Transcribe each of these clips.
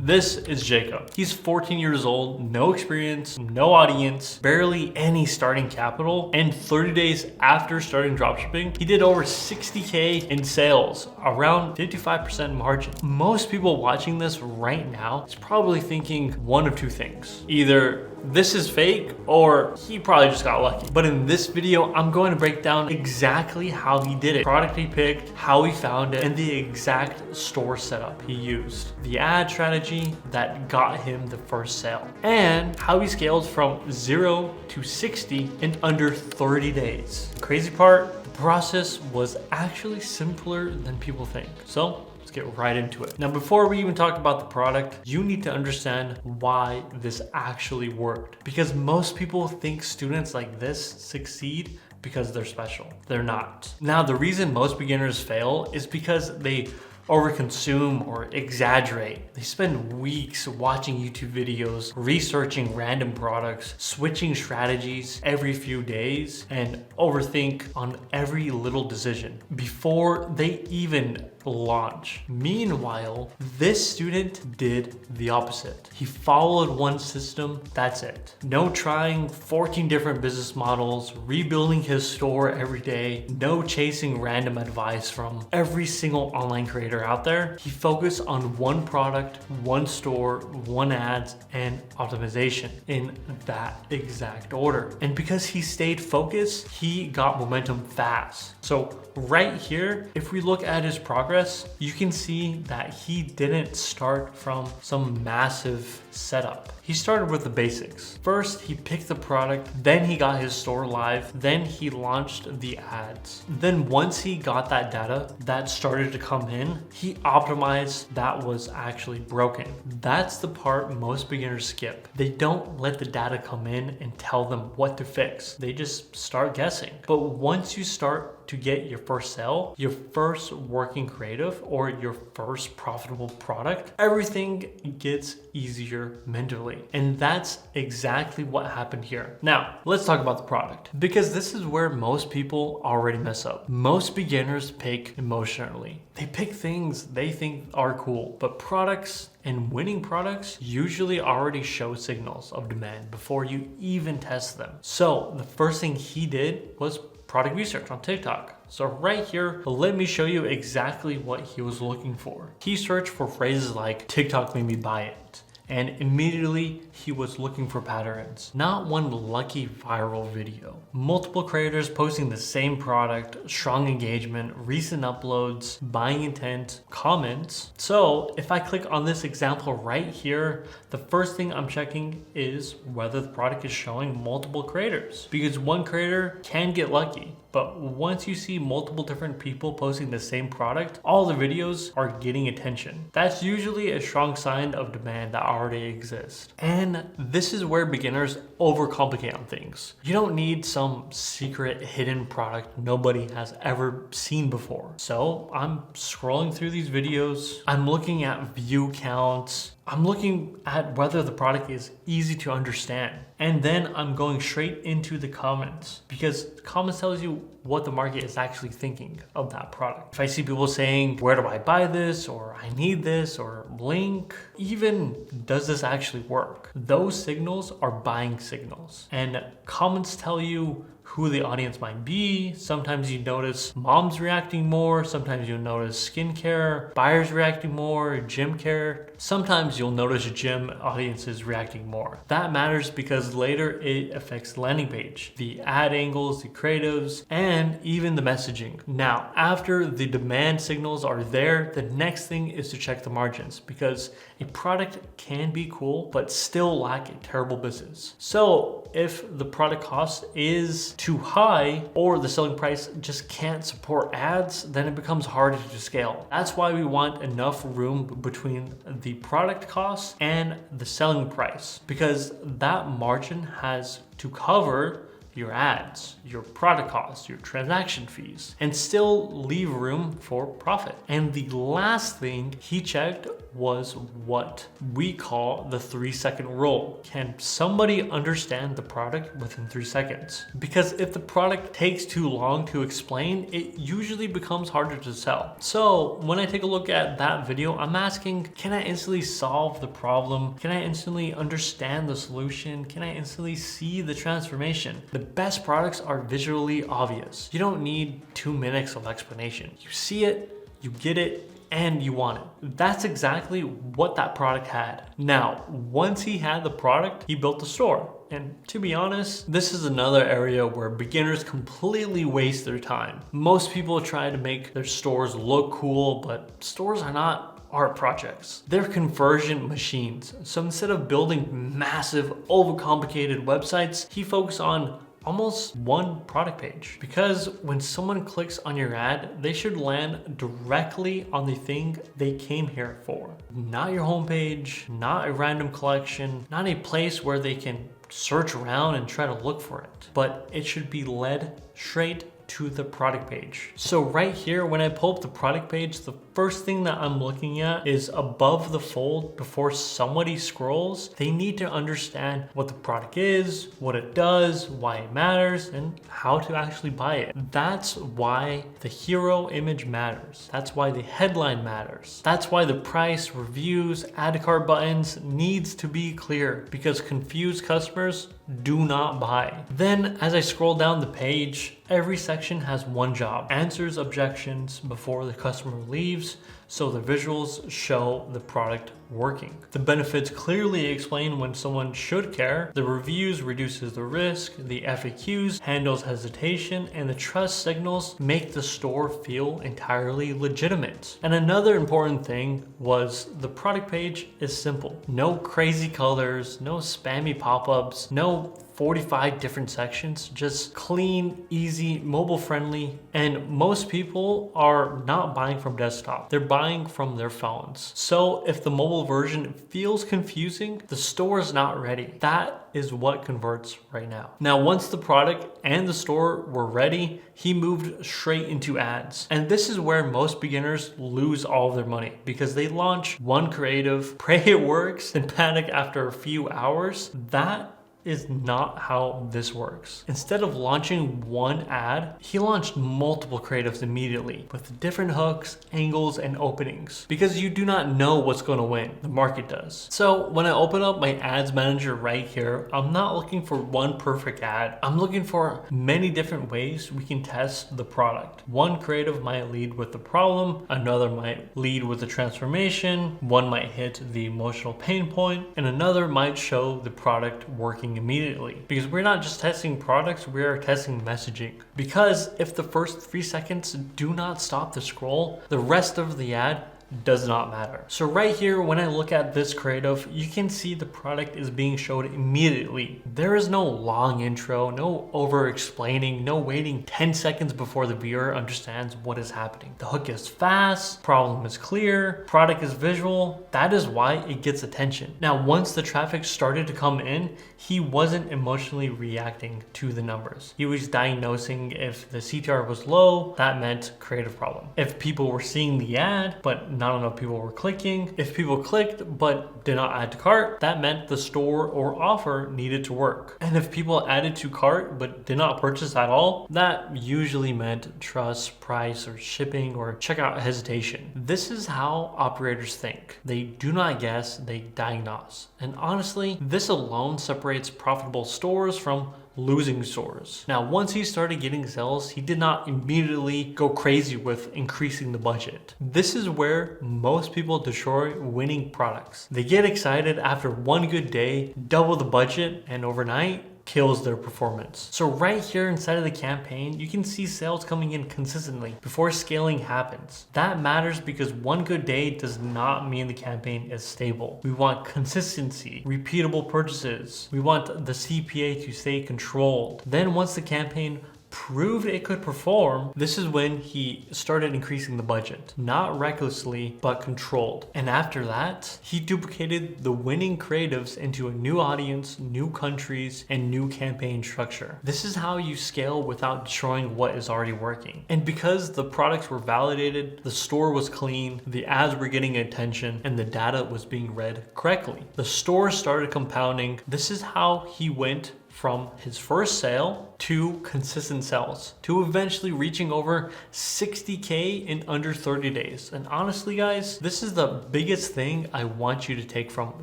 This is Jacob. He's 14 years old, no experience, no audience, barely any starting capital, and 30 days after starting dropshipping, he did over 60K in sales, around 55% margin. Most people watching this right now is probably thinking one of two things. Either this is fake or he probably just got lucky. But in this video, I'm going to break down exactly how he did it, product he picked, how he found it, and the exact store setup he used, the ad strategy that got him the first sale, and how he scaled from 0 to 60 in under 30 days. The crazy part, the process was actually simpler than people think. So let's get right into it. Now, before we even talk about the product, you need to understand why this actually worked. Because most people think students like this succeed because they're special. They're not. Now, the reason most beginners fail is because they overconsume or exaggerate. They spend weeks watching YouTube videos, researching random products, switching strategies every few days, and overthink on every little decision before they even launch. Meanwhile, this student did the opposite. He followed one system, that's it. No trying 14 different business models, rebuilding his store every day, no chasing random advice from every single online creator out there. He focused on one product, one store, one ads, and optimization in that exact order. And because he stayed focused, he got momentum fast. So right here, if we look at his progress, you can see that he didn't start from some massive setup. He started with the basics. First, he picked the product, then he got his store live, then he launched the ads. Then once he got that data that started to come in, he optimized that was actually broken. That's the part most beginners skip. They don't let the data come in and tell them what to fix. They just start guessing. But once you start to get your first sale, your first working creative, or your first profitable product, everything gets easier mentally. And that's exactly what happened here. Now, let's talk about the product, because this is where most people already mess up. Most beginners pick emotionally. They pick things they think are cool, but products and winning products usually already show signals of demand before you even test them. So the first thing he did was product research on TikTok. So right here, let me show you exactly what he was looking for. He searched for phrases like TikTok made me buy it. And immediately he was looking for patterns. Not one lucky viral video. Multiple creators posting the same product, strong engagement, recent uploads, buying intent, comments. So if I click on this example right here, the first thing I'm checking is whether the product is showing multiple creators. Because one creator can get lucky, but once you see multiple different people posting the same product, all the videos are getting attention. That's usually a strong sign of demand that already exists. And this is where beginners overcomplicate on things. You don't need some secret hidden product nobody has ever seen before. So I'm scrolling through these videos. I'm looking at view counts. I'm looking at whether the product is easy to understand. And then I'm going straight into the comments, because comments tells you what the market is actually thinking of that product. If I see people saying, where do I buy this? Or I need this, or link, even does this actually work? Those signals are buying signals. And comments tell you who the audience might be. Sometimes you notice moms reacting more. Sometimes you'll notice skincare, buyers reacting more, gym care. Sometimes you'll notice gym audiences reacting more. That matters because later it affects the landing page, the ad angles, the creatives, and even the messaging. Now, after the demand signals are there, the next thing is to check the margins, because a product can be cool, but still lack a terrible business. So if the product cost is too high, or the selling price just can't support ads, then it becomes harder to scale. That's why we want enough room between the product cost and the selling price, because that margin has to cover your ads, your product costs, your transaction fees, and still leave room for profit. And the last thing he checked was what we call the 3-second rule. Can somebody understand the product within 3 seconds? Because if the product takes too long to explain, it usually becomes harder to sell. So when I take a look at that video, I'm asking, can I instantly solve the problem? Can I instantly understand the solution? Can I instantly see the transformation? The best products are visually obvious. You don't need 2 minutes of explanation. You see it, you get it, and you want it. That's exactly what that product had. Now, once he had the product, he built the store. And to be honest, this is another area where beginners completely waste their time. Most people try to make their stores look cool, but stores are not art projects. They're conversion machines. So instead of building massive, overcomplicated websites, he focused on almost one product page. Because when someone clicks on your ad, they should land directly on the thing they came here for. Not your homepage, not a random collection, not a place where they can search around and try to look for it, but it should be led straight to the product page. So right here, when I pull up the product page, the first thing that I'm looking at is above the fold. Before somebody scrolls, they need to understand what the product is, what it does, why it matters, and how to actually buy it. That's why the hero image matters. That's why the headline matters. That's why the price, reviews, add to cart buttons needs to be clear, because confused customers do not buy. Then as I scroll down the page, every section has one job: answers objections before the customer leaves, so the visuals show the product working. The benefits clearly explain when someone should care. The reviews reduces the risk. The FAQs handles hesitation, and the trust signals make the store feel entirely legitimate. And another important thing was the product page is simple. No crazy colors, no spammy pop-ups, no 45 different sections, just clean, easy, mobile friendly. And most people are not buying from desktop. They're buying from their phones. So if the mobile version feels confusing, the store is not ready. That is what converts right now. Now, once the product and the store were ready, he moved straight into ads. And this is where most beginners lose all of their money, because they launch one creative, pray it works, and panic after a few hours. That is not how this works. Instead of launching one ad, he launched multiple creatives immediately with different hooks, angles, and openings, because you do not know what's going to win. The market does. So when I open up my ads manager right here, I'm not looking for one perfect ad. I'm looking for many different ways we can test the product. One creative might lead with the problem, another might lead with the transformation, one might hit the emotional pain point, and another might show the product working immediately. Because we're not just testing products, we are testing messaging. Because if the first 3 seconds do not stop the scroll, the rest of the ad does not matter. So right here, when I look at this creative, you can see the product is being showed immediately. There is no long intro, no over explaining, no waiting 10 seconds before the viewer understands what is happening. The hook is fast, problem is clear, product is visual. That is why it gets attention. Now, once the traffic started to come in, he wasn't emotionally reacting to the numbers. He was diagnosing if the CTR was low, that meant creative problem. If people were seeing the ad, but not enough people were clicking. If people clicked but did not add to cart, that meant the store or offer needed to work. And if people added to cart but did not purchase at all, that usually meant trust, price, or shipping, or checkout hesitation. This is how operators think. They do not guess, they diagnose. And honestly, this alone separates profitable stores from losing stores. Now, once he started getting sales, he did not immediately go crazy with increasing the budget. This is where most people destroy winning products. They get excited after one good day, double the budget, and overnight kills their performance. So right here inside of the campaign, you can see sales coming in consistently before scaling happens. That matters because one good day does not mean the campaign is stable. We want consistency, repeatable purchases. We want the CPA to stay controlled. Then once the campaign proved it could perform, this is when he started increasing the budget. Not recklessly, but controlled. And after that, he duplicated the winning creatives into a new audience, new countries, and new campaign structure. This is how you scale without destroying what is already working. And because the products were validated, the store was clean, the ads were getting attention, and the data was being read correctly. The store started compounding. This is how he went from his first sale to consistent sales, to eventually reaching over 60K in under 30 days. And honestly, guys, this is the biggest thing I want you to take from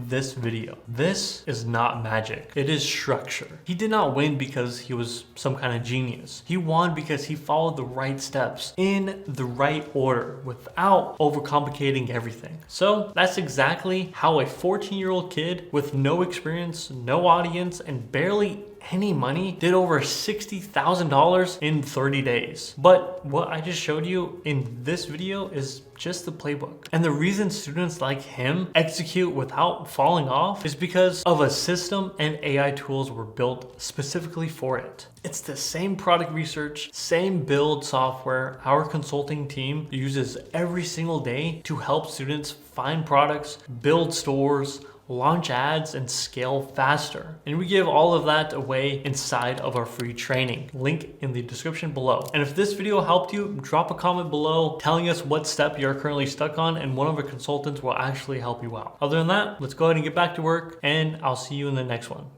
this video. This is not magic. It is structure. He did not win because he was some kind of genius. He won because he followed the right steps in the right order without overcomplicating everything. So that's exactly how a 14-year-old kid with no experience, no audience, and barely any money did over $60,000 in 30 days. But what I just showed you in this video is just the playbook. And the reason students like him execute without falling off is because of a system and AI tools were built specifically for it. It's the same product research, same build software our consulting team uses every single day to help students find products, build stores, launch ads, and scale faster. And we give all of that away inside of our free training. Link in the description below. And if this video helped you, drop a comment below telling us what step you're currently stuck on, and one of our consultants will actually help you out. Other than that, let's go ahead and get back to work, and I'll see you in the next one.